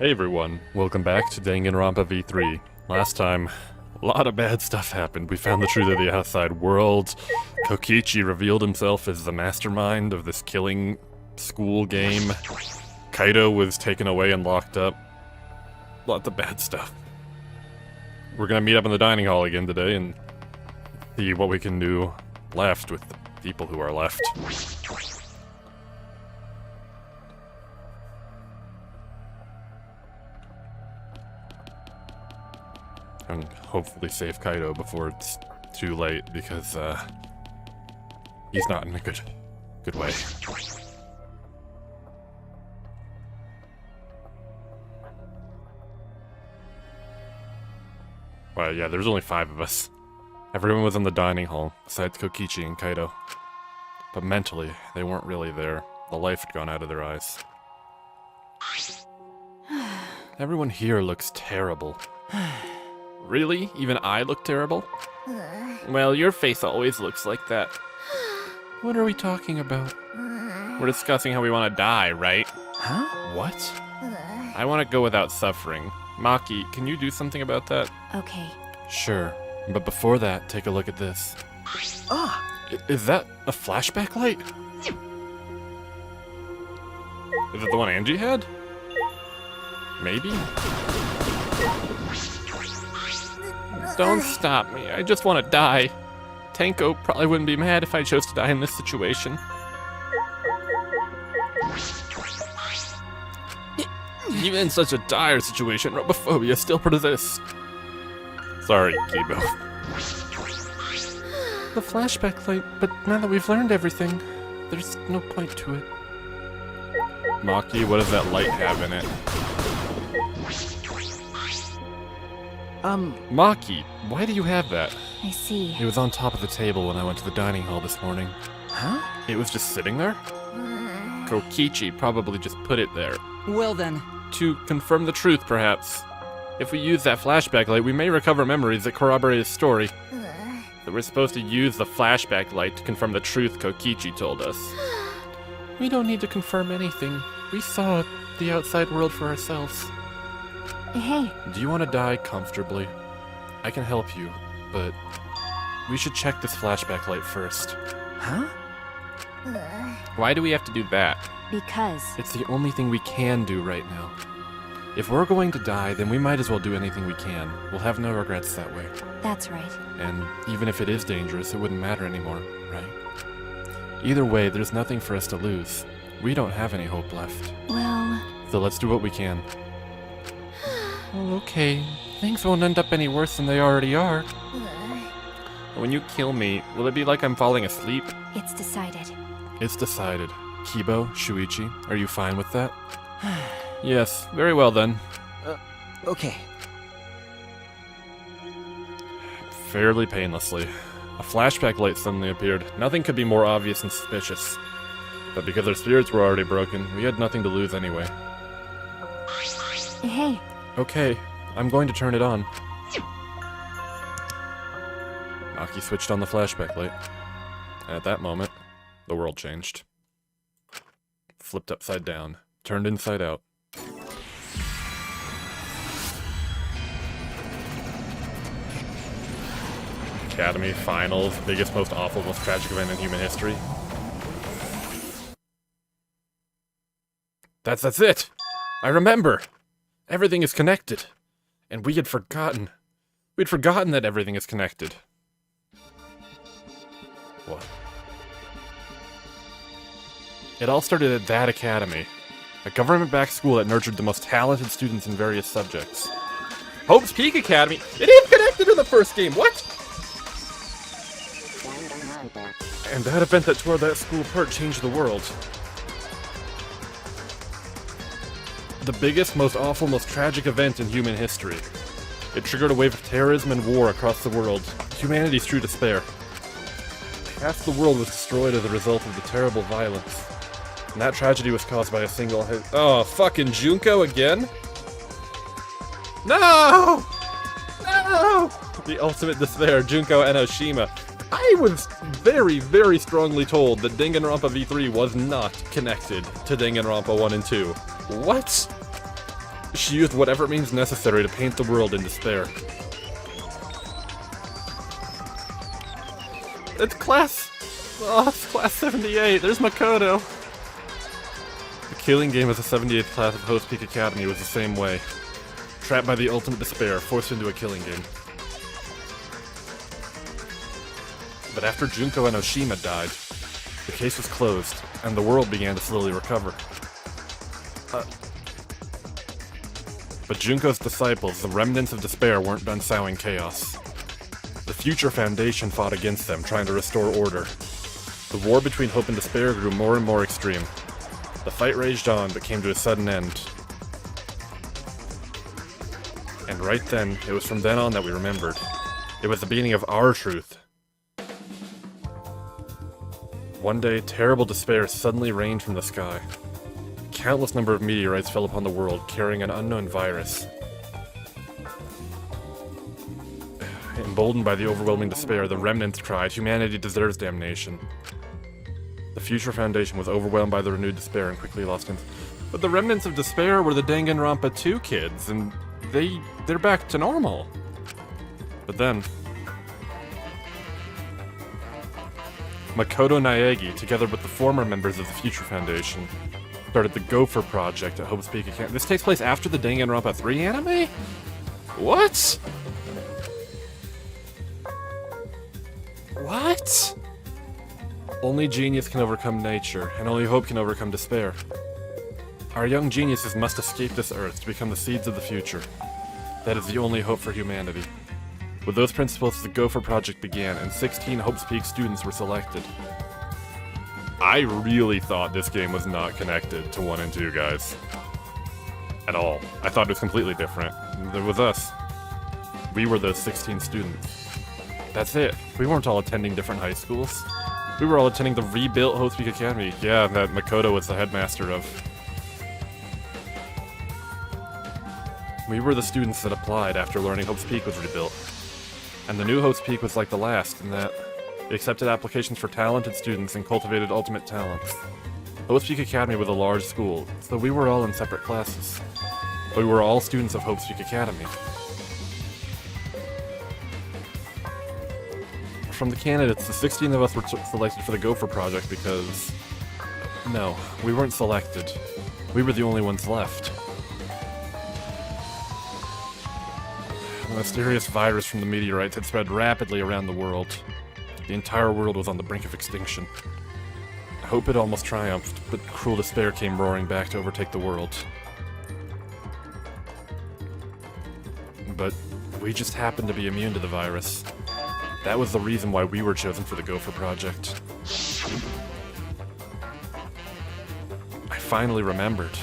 Hey everyone, welcome back to Danganronpa V3. Last time, a lot of bad stuff happened. We found the truth of the outside world. Kokichi revealed himself as the mastermind of this killing school game. Kaido was taken away and locked up. Lots of bad stuff. We're gonna meet up in the dining hall again today and see what we can do left with the people who are left. And hopefully save Kaido before it's too late, because he's not in a good way. Well, yeah, there's only 5 of us. Everyone was in the dining hall, besides Kokichi and Kaido. But mentally, they weren't really there. The life had gone out of their eyes. Everyone here looks terrible. Really? Even I look terrible? Well, your face always looks like that. What are we talking about? We're discussing how we want to die, right? Huh? What? I want to go without suffering. Maki, can you do something about that? Okay. Sure, but before that, take a look at this. Ah! Is that a flashback light? Is it the one Angie had? Maybe? Don't stop me, I just want to die. Tenko probably wouldn't be mad if I chose to die in this situation. Even in such a dire situation, robophobia still persists. Sorry, Kibo. The flashback light, but now that we've learned everything, there's no point to it. Maki, what does that light have in it? Maki, why do you have that? I see. It was on top of the table when I went to the dining hall this morning. Huh? It was just sitting there? Kokichi probably just put it there. Well then. To confirm the truth, perhaps. If we use that flashback light, we may recover memories that corroborate his story. That we're supposed to use the flashback light to confirm the truth Kokichi told us. We don't need to confirm anything. We saw the outside world for ourselves. Hey. Do you want to die comfortably? I can help you, but we should check this flashback light first. Huh? Why do we have to do that? Because. It's the only thing we can do right now. If we're going to die, then we might as well do anything we can. We'll have no regrets that way. That's right. And even if it is dangerous, it wouldn't matter anymore, right? Either way, there's nothing for us to lose. We don't have any hope left. Well. So let's do what we can. Well, okay. Things won't end up any worse than they already are. When you kill me, will it be like I'm falling asleep? It's decided. It's decided. Kibo, Shuichi, are you fine with that? Yes, very well then. Okay. Fairly painlessly. A flashback light suddenly appeared. Nothing could be more obvious and suspicious. But because our spirits were already broken, we had nothing to lose anyway. Hey. Okay, I'm going to turn it on. Maki switched on the flashback light. And at that moment, the world changed. Flipped upside down. Turned inside out. Academy, finals, biggest, most awful, most tragic event in human history. That's it! I remember! Everything is connected. And we had forgotten. We'd forgotten that everything is connected. What? It all started at that academy. A government-backed school that nurtured the most talented students in various subjects. Hope's Peak Academy? It ain't connected to the first game, what? And that event that tore that school apart changed the world. The biggest, most awful, most tragic event in human history. It triggered a wave of terrorism and war across the world. Humanity's true despair. Half the world was destroyed as a result of the terrible violence. And that tragedy was caused by a single hit. Oh, fucking Junko again? No! No! The ultimate despair, Junko Enoshima. I was very, very strongly told that Danganronpa V3 was not connected to Danganronpa 1 and 2. What? She used whatever means necessary to paint the world in despair. It's class... Oh, it's class 78. There's Makoto. The killing game as a 78th class of Host Peak Academy was the same way. Trapped by the ultimate despair, forced into a killing game. But after Junko Enoshima died, the case was closed, and the world began to slowly recover. But Junko's disciples, the remnants of despair, weren't done sowing chaos. The Future Foundation fought against them, trying to restore order. The war between hope and despair grew more and more extreme. The fight raged on, but came to a sudden end. And right then, it was from then on that we remembered. It was the beginning of our truth. One day, terrible despair suddenly rained from the sky. A countless number of meteorites fell upon the world, carrying an unknown virus. Emboldened by the overwhelming despair, the remnants cried, "Humanity deserves damnation." The Future Foundation was overwhelmed by the renewed despair and quickly lost him. But the remnants of despair were the Danganronpa 2 kids, and they're back to normal. But then... Makoto Naegi, together with the former members of the Future Foundation, started the Gopher Project at Hope's Peak Academy. This takes place after the Danganronpa 3 anime? What? What? Only genius can overcome nature, and only hope can overcome despair. Our young geniuses must escape this earth to become the seeds of the future. That is the only hope for humanity. With those principles, the Gopher Project began, and 16 Hope's Peak students were selected. I really thought this game was not connected to 1 and 2, guys. At all. I thought it was completely different. It was us. We were those 16 students. That's it. We weren't all attending different high schools. We were all attending the rebuilt Hope's Peak Academy. Yeah, that Makoto was the headmaster of. We were the students that applied after learning Hope's Peak was rebuilt. And the new Hope's Peak was like the last in that it accepted applications for talented students and cultivated ultimate talents. Hope's Peak Academy was a large school, so we were all in separate classes. But we were all students of Hope's Peak Academy. From the candidates, the 16 of us were selected for the Gopher Project because... No, we weren't selected. We were the only ones left. A mysterious virus from the meteorites had spread rapidly around the world. The entire world was on the brink of extinction. Hope had almost triumphed, but cruel despair came roaring back to overtake the world. But we just happened to be immune to the virus. That was the reason why we were chosen for the Gopher Project. I finally remembered.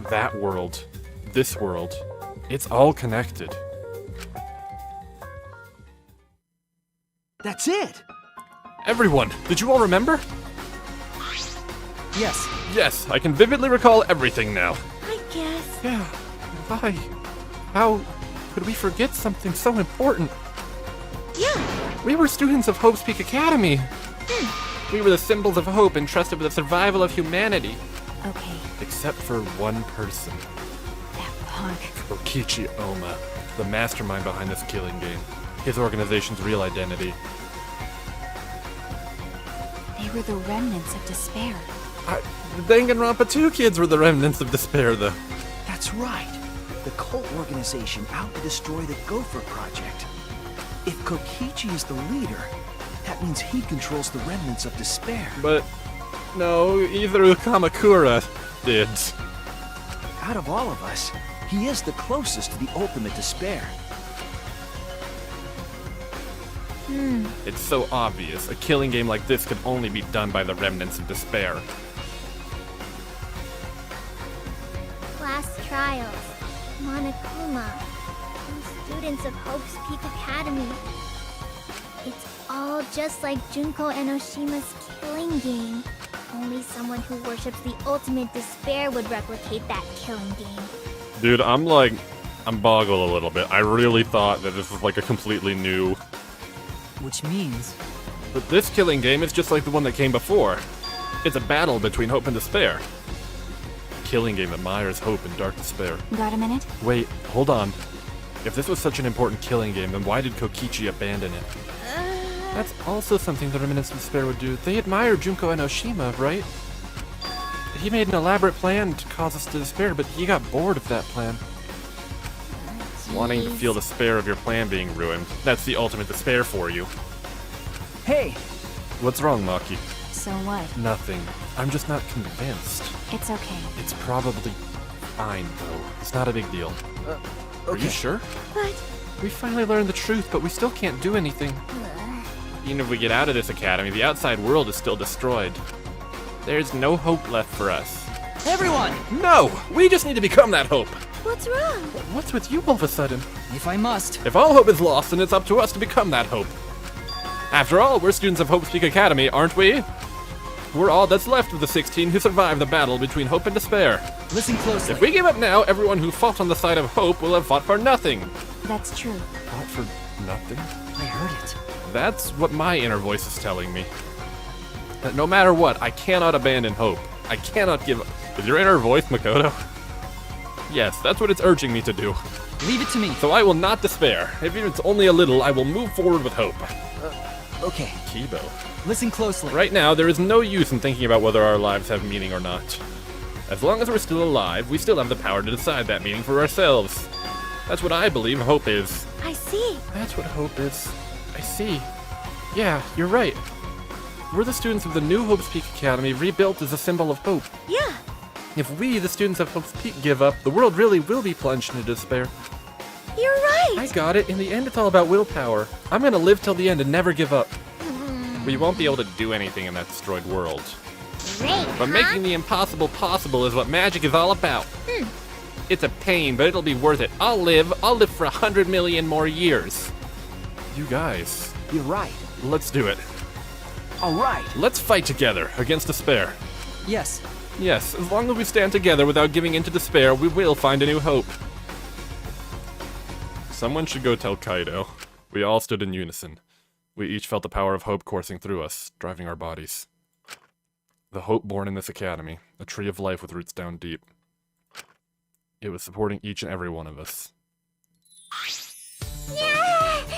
That world, this world, it's all connected. That's it! Everyone, did you all remember? Yes. Yes, I can vividly recall everything now. I guess. Yeah, why? How could we forget something so important? Yeah. We were students of Hope's Peak Academy. We were the symbols of hope entrusted with the survival of humanity. Okay, Except for one person. that punk. Okichi Oma, the mastermind behind this killing game. His organization's real identity. They were the remnants of despair. The Danganronpa 2 kids were the remnants of despair, though. That's right. The cult organization out to destroy the Gopher Project. If Kokichi is the leader, that means he controls the remnants of despair. But, no, Izaru Kamakura did. Out of all of us, he is the closest to the ultimate despair. It's so obvious. A killing game like this could only be done by the remnants of despair. Class trials, Monokuma, and students of Hope's Peak Academy. It's all just like Junko Enoshima's killing game. Only someone who worships the ultimate despair would replicate that killing game. Dude, I'm boggled a little bit. I really thought that this was like a completely new... Which means... But this killing game is just like the one that came before. It's a battle between hope and despair. A killing game that mires hope and dark despair. Got a minute? Wait, hold on. If this was such an important killing game, then why did Kokichi abandon it? That's also something the Remnants of Despair would do. They admire Junko Enoshima, right? He made an elaborate plan to cause us to despair, but he got bored of that plan. Wanting to feel despair of your plan being ruined. That's the ultimate despair for you. Hey! What's wrong, Maki? So what? Nothing. I'm just not convinced. It's okay. It's probably fine, though. It's not a big deal. Are you sure? But We finally learned the truth, but we still can't do anything. Even if we get out of this academy, the outside world is still destroyed. There's no hope left for us. Everyone, No! We just need to become that hope! what's wrong? What's with you all of a sudden? if I must, If all hope is lost, then it's up to us to become that hope. After all, we're students of Hope's Peak Academy, aren't we? We're all that's left of the 16 who survived the battle between hope and despair. listen closely. If we give up now, everyone who fought on the side of hope will have fought for nothing. That's true. Fought for nothing? I heard it. That's what my inner voice is telling me. That no matter what, I cannot abandon hope. I cannot give up. Is your inner voice Makoto? Yes, that's what it's urging me to do. Leave it to me. So I will not despair. If it's only a little, I will move forward with hope. Okay, Kibo. listen closely. Right now, there is no use in thinking about whether our lives have meaning or not. As long as we're still alive, we still have the power to decide that meaning for ourselves. That's what I believe hope is. I see. That's what hope is. I see. Yeah, you're right. We're the students of the new Hope's Peak Academy, rebuilt as a symbol of hope. Yeah. If we, the students of Hope's Peak, give up, the world really will be plunged into despair. You're right. I got it. In the end, it's all about willpower. I'm gonna live till the end and never give up. We won't be able to do anything in that destroyed world. Great, But making the impossible possible is what magic is all about. It's a pain, but it'll be worth it. I'll live for 100 million more years. You guys, You're right. let's do it. All right. Let's fight together against despair. Yes, Yes, as long as we stand together without giving in to despair, we will find a new hope. Someone should go tell Kaido. We all stood in unison. We each felt the power of hope coursing through us, driving our bodies. The hope born in this academy, a tree of life with roots down deep. It was supporting each and every one of us.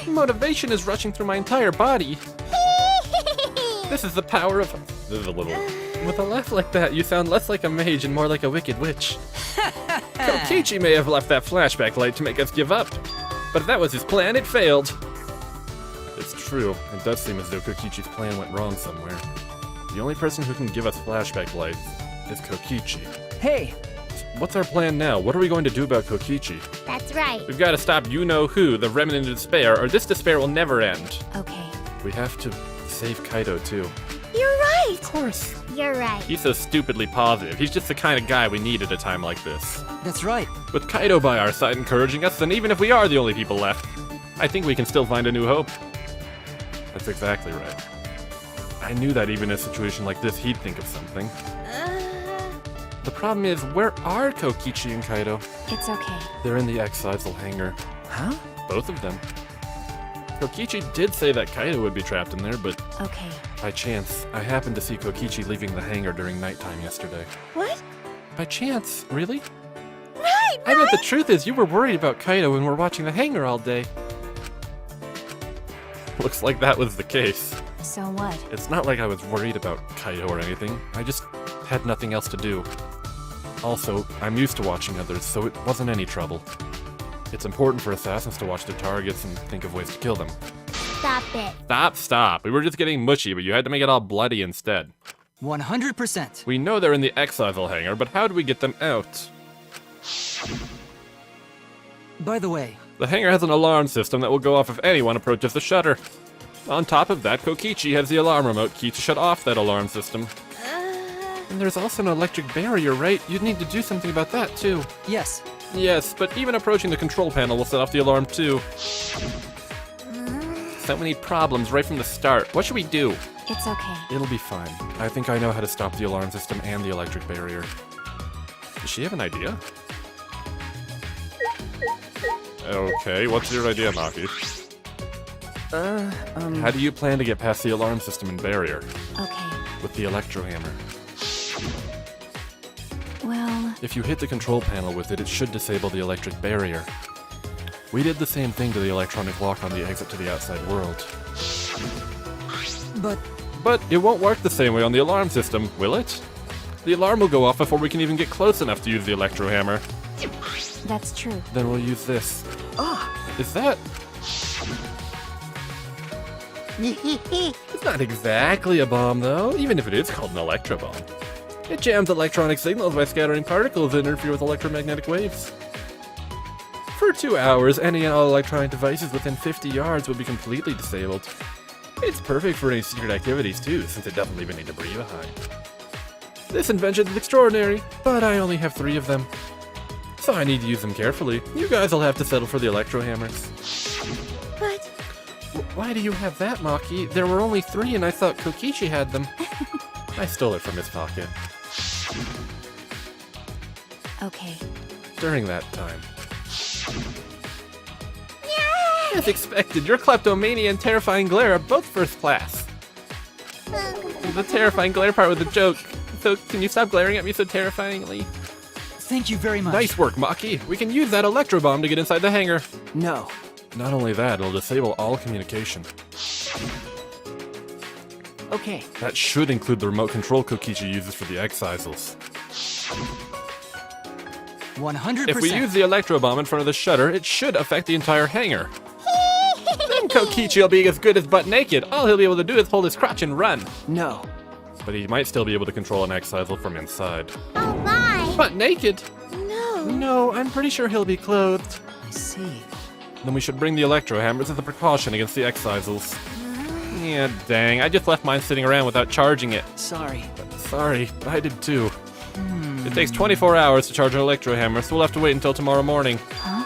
Motivation is rushing through my entire body. This is the power of... This is a little... With a laugh like that, you sound less like a mage and more like a wicked witch. Kokichi may have left that flashback light to make us give up. But if that was his plan, it failed. It's true. It does seem as though Kokichi's plan went wrong somewhere. The only person who can give us flashback lights is Kokichi. Hey! What's our plan now? What are we going to do about Kokichi? That's right. We've got to stop you-know-who, the remnant of despair, or this despair will never end. Okay. We have to save Kaido, too. You're right. Of course. You're right. He's so stupidly positive. He's just the kind of guy we need at a time like this. that's right. With Kaido by our side encouraging us, then even if we are the only people left, I think we can still find a new hope. That's exactly right. I knew that even in a situation like this, he'd think of something. The problem is, where are Kokichi and Kaido? It's okay. They're in the Exile hangar. Huh? Both of them. Kokichi did say that Kaido would be trapped in there, but Okay. by chance, I happened to see Kokichi leaving the hangar during nighttime yesterday. What? By chance? Really? Right. I bet the truth is you were worried about Kaido when we're watching the hangar all day. Looks like that was the case. So what? It's not like I was worried about Kaido or anything. I just had nothing else to do. Also, I'm used to watching others, so it wasn't any trouble. It's important for assassins to watch their targets and think of ways to kill them. Stop it. Stop. We were just getting mushy, but you had to make it all bloody instead. 100%. We know they're in the Exile hangar, but how do we get them out? By the way, The hangar has an alarm system that will go off if anyone approaches the shutter. On top of that, Kokichi has the alarm remote key to shut off that alarm system. And there's also an electric barrier, right? You'd need to do something about that, too. yes, Yes, but even approaching the control panel will set off the alarm, too. So many problems right from the start. What should we do? It's okay. It'll be fine. I think I know how to stop the alarm system and the electric barrier. Does she have an idea? Okay, what's your idea, Maki? How do you plan to get past the alarm system and barrier? Okay. With the electro hammer. Well, If you hit the control panel with it, it should disable the electric barrier. We did the same thing to the electronic lock on the exit to the outside world. But It won't work the same way on the alarm system, will it? The alarm will go off before we can even get close enough to use the electro hammer. that's true. Then we'll use this. Ah, Is that... It's not exactly a bomb, though, even if it is called an electro bomb. It jams electronic signals by scattering particles that interfere with electromagnetic waves. For 2 hours, any and all electronic devices within 50 yards will be completely disabled. It's perfect for any secret activities, too, since it doesn't leave any debris behind. This invention is extraordinary, but I only have 3 of them. So I need to use them carefully. You guys will have to settle for the electro hammers. But Why do you have that, Maki? There were only 3 and I thought Kokichi had them. I stole it from his pocket. Okay. During that time. As expected, your kleptomania and terrifying glare are both first class. The terrifying glare part was a joke. So can you stop glaring at me so terrifyingly? thank you very much. Nice work, Maki. We can use that electro bomb to get inside the hangar. no. Not only that, it'll disable all communication. Okay. That should include the remote control Kokichi uses for the excisals. 100%. If we use the electro bomb in front of the shutter, it should affect the entire hangar. Then Kokichi will be as good as butt naked. All he'll be able to do is hold his crotch and run. No. But he might still be able to control an excisal from inside. oh my! Butt naked? No. No, I'm pretty sure he'll be clothed. I see. Then we should bring the electro hammers as a precaution against the excisals. Yeah, dang, I just left mine sitting around without charging it. Sorry. Sorry, I did too. It takes 24 hours to charge an electro hammer, so we'll have to wait until tomorrow morning. Huh?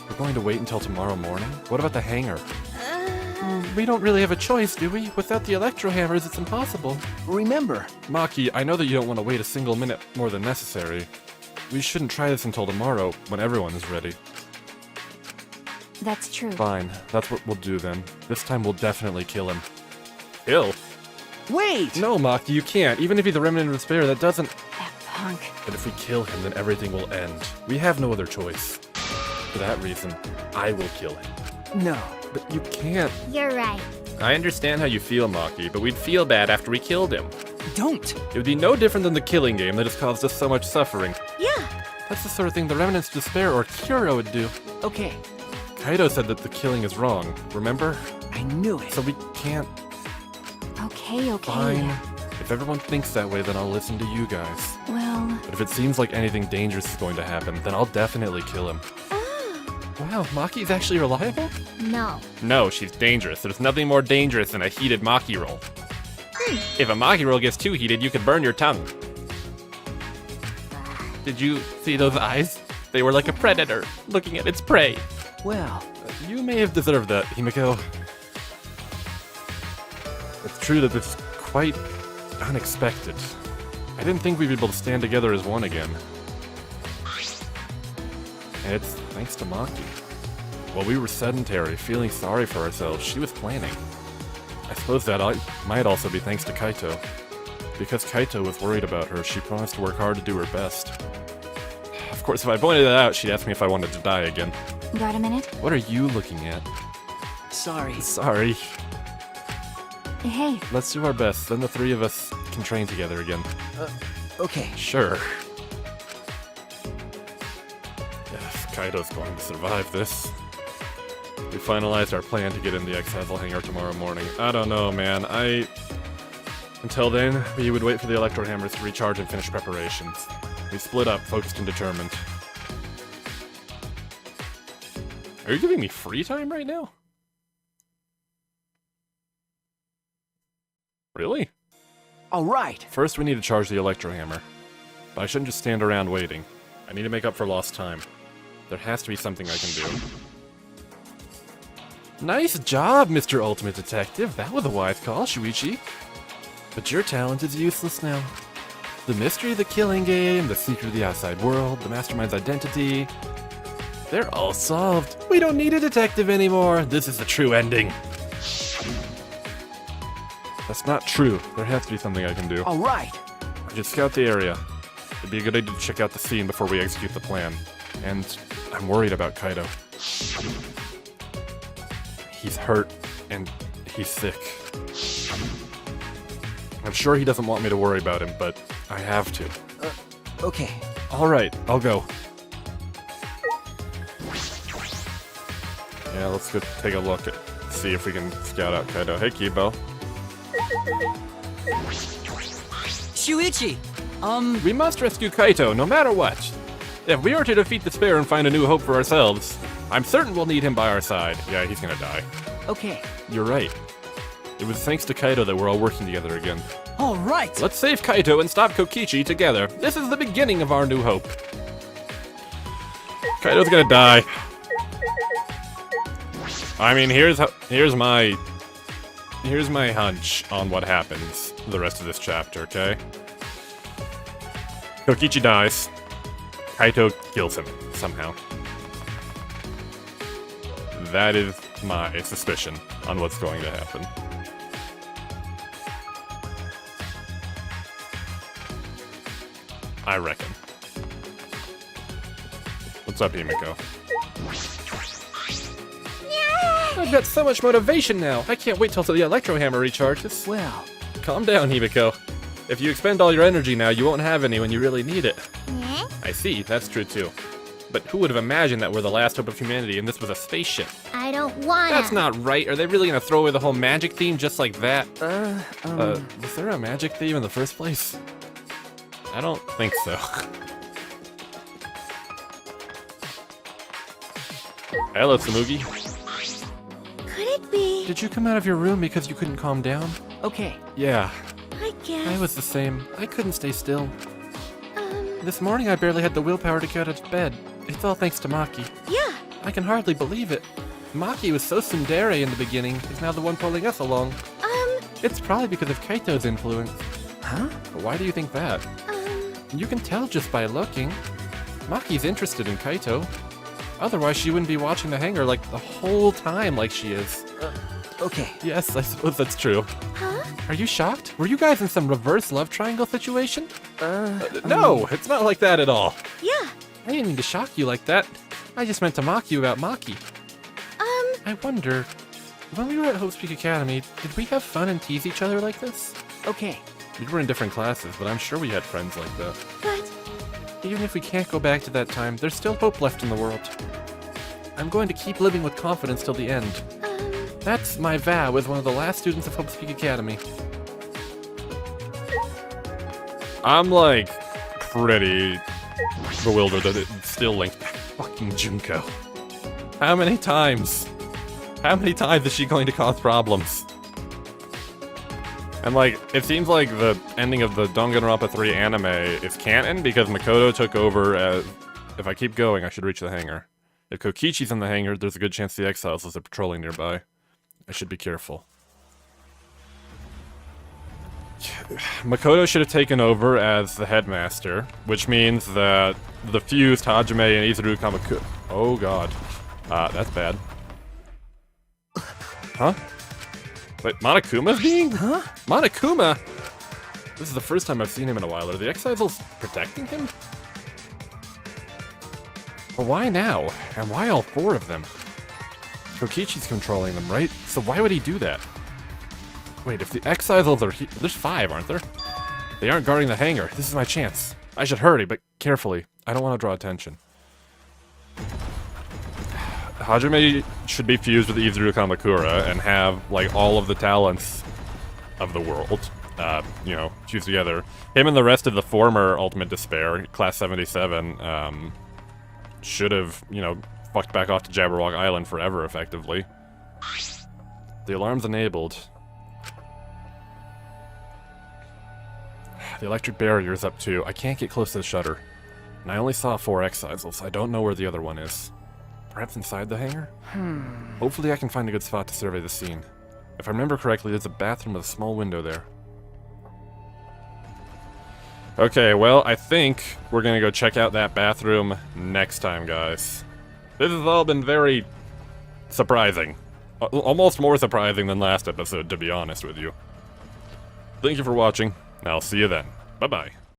We're going to wait until tomorrow morning? What about the hangar? We don't really have a choice, do we? Without the electro hammers, it's impossible. Remember, Maki, I know that you don't want to wait a single minute more than necessary. We shouldn't try this until tomorrow, when everyone is ready. That's true. Fine, that's what we'll do then. This time we'll definitely kill him. Kill? wait! No, Maki, you can't. Even if he's a remnant of despair, that doesn't... That punk. But if we kill him, then everything will end. We have no other choice. For that reason, I will kill him. No. But you can't. You're right. I understand how you feel, Maki, but we'd feel bad after we killed him. Don't. It would be no different than the killing game that has caused us so much suffering. Yeah. That's the sort of thing the Remnants of Despair or Kuro would do. Okay. Kaido said that the killing is wrong, remember? I knew it. So we can't. Okay, okay. Fine. If everyone thinks that way, then I'll listen to you guys. Well, But if it seems like anything dangerous is going to happen, then I'll definitely kill him. Wow, Maki's actually reliable? No. No, she's dangerous. There's nothing more dangerous than a heated Maki roll. If a Maki roll gets too heated, you could burn your tongue. Did you see those eyes? They were like a predator, looking at its prey. Well, You may have deserved that, Himiko. It's true that this is quite unexpected. I didn't think we'd be able to stand together as one again. And it's thanks to Maki. While we were sedentary, feeling sorry for ourselves, she was planning. I suppose that might also be thanks to Kaito. Because Kaito was worried about her, she promised to work hard to do her best. Of course, if I pointed that out, she'd ask me if I wanted to die again. got a minute? What are you looking at? sorry. Sorry. Hey, Let's do our best, then the 3 of us can train together again. Okay. Sure. If Kaido's going to survive this. We finalized our plan to get in the Exisal hangar tomorrow morning. I don't know, man. Until then, we would wait for the electro hammers to recharge and finish preparations. We split up, focused and determined. Are you giving me free time right now? Really? All right. First, we need to charge the electro hammer. But I shouldn't just stand around waiting. I need to make up for lost time. There has to be something I can do. Nice job, Mr. Ultimate Detective. That was a wise call, Shuichi. But your talent is useless now. The mystery of the killing game, the secret of the outside world, the mastermind's identity... They're all solved. We don't need a detective anymore. This is the true ending. That's not true. There has to be something I can do. All right. Just scout the area. It'd be a good idea to check out the scene before we execute the plan. And I'm worried about Kaido. He's hurt, and he's sick. I'm sure he doesn't want me to worry about him, but I have to. Okay. Alright, I'll go. Yeah, let's go take a look at, see if we can scout out Kaido. Hey, Kibo. Shuichi! We must rescue Kaito, no matter what. If we are to defeat despair and find a new hope for ourselves, I'm certain we'll need him by our side. Yeah, he's gonna die. Okay. You're right. It was thanks to Kaito that we're all working together again. Alright! Let's save Kaito and stop Kokichi together. This is the beginning of our new hope. Kaito's gonna die. I mean, here's my hunch on what happens the rest of this chapter, okay? Kokichi dies. Kaito kills him somehow. That is my suspicion on what's going to happen. I reckon. What's up, Himiko? I've got so much motivation now. I can't wait till the electro hammer recharges. Well, Calm down, Himiko. If you expend all your energy now, you won't have any when you really need it. Yeah? I see, that's true too. But who would have imagined that we're the last hope of humanity and this was a spaceship? I don't wanna. That's not right. Are they really gonna throw away the whole magic theme just like that? Was there a magic theme in the first place? I don't think so. Hello, Samugi. Could it be? Did you come out of your room because you couldn't calm down? okay. Yeah, I guess. I was the same. I couldn't stay still. Um, This morning I barely had the willpower to get out of bed. It's all thanks to Maki. yeah. I can hardly believe it. Maki was so tsundere in the beginning, is now the one pulling us along. It's probably because of Kaito's influence. Huh? But why do you think that? You can tell just by looking. Maki's interested in Kaito. Otherwise, she wouldn't be watching the hangar like the whole time like she is. Okay. Yes, I suppose that's true. Huh? Are you shocked? Were you guys in some reverse love triangle situation? No, it's not like that at all. Yeah. I didn't mean to shock you like that. I just meant to mock you about Maki. I wonder, when we were at Hope's Peak Academy, did we have fun and tease each other like this? Okay. We were in different classes, but I'm sure we had friends like that. But Even if we can't go back to that time, there's still hope left in the world. I'm going to keep living with confidence till the end. That's my vow as one of the last students of Hope's Peak Academy. I'm like pretty bewildered that it's still linked back to fucking Junko. How many times? How many times is she going to cause problems? And like, it seems like the ending of the Danganronpa 3 anime is canon because Makoto took over as... If I keep going, I should reach the hangar. If Kokichi's in the hangar, there's a good chance the Exiles are patrolling nearby. I should be careful. Makoto should have taken over as the headmaster, which means that the fused Hajime and Izuru Kamakura... Oh god. That's bad. Huh? Wait, Monokuma's being? Huh? Monokuma? This is the first time I've seen him in a while. Are the Exiles protecting him? But why now? And why all four of them? Kokichi's controlling them, right? So why would he do that? Wait, if the Exiles are here... There's 5, aren't there? They aren't guarding the hangar. This is my chance. I should hurry, but carefully. I don't want to draw attention. Hajime should be fused with Izuru Kamakura and have, like, all of the talents of the world, you know, fused together. Him and the rest of the former Ultimate Despair, Class 77, should have, you know, fucked back off to Jabberwock Island forever, effectively. The alarm's enabled. The electric barrier is up too. I can't get close to the shutter. And I only saw 4 Exiles. I don't know where the other one is. Perhaps inside the hangar? Hopefully I can find a good spot to survey the scene. If I remember correctly, there's a bathroom with a small window there. Okay, well, I think we're gonna go check out that bathroom next time, guys. This has all been very surprising. Almost more surprising than last episode, to be honest with you. Thank you for watching, and I'll see you then. Bye-bye.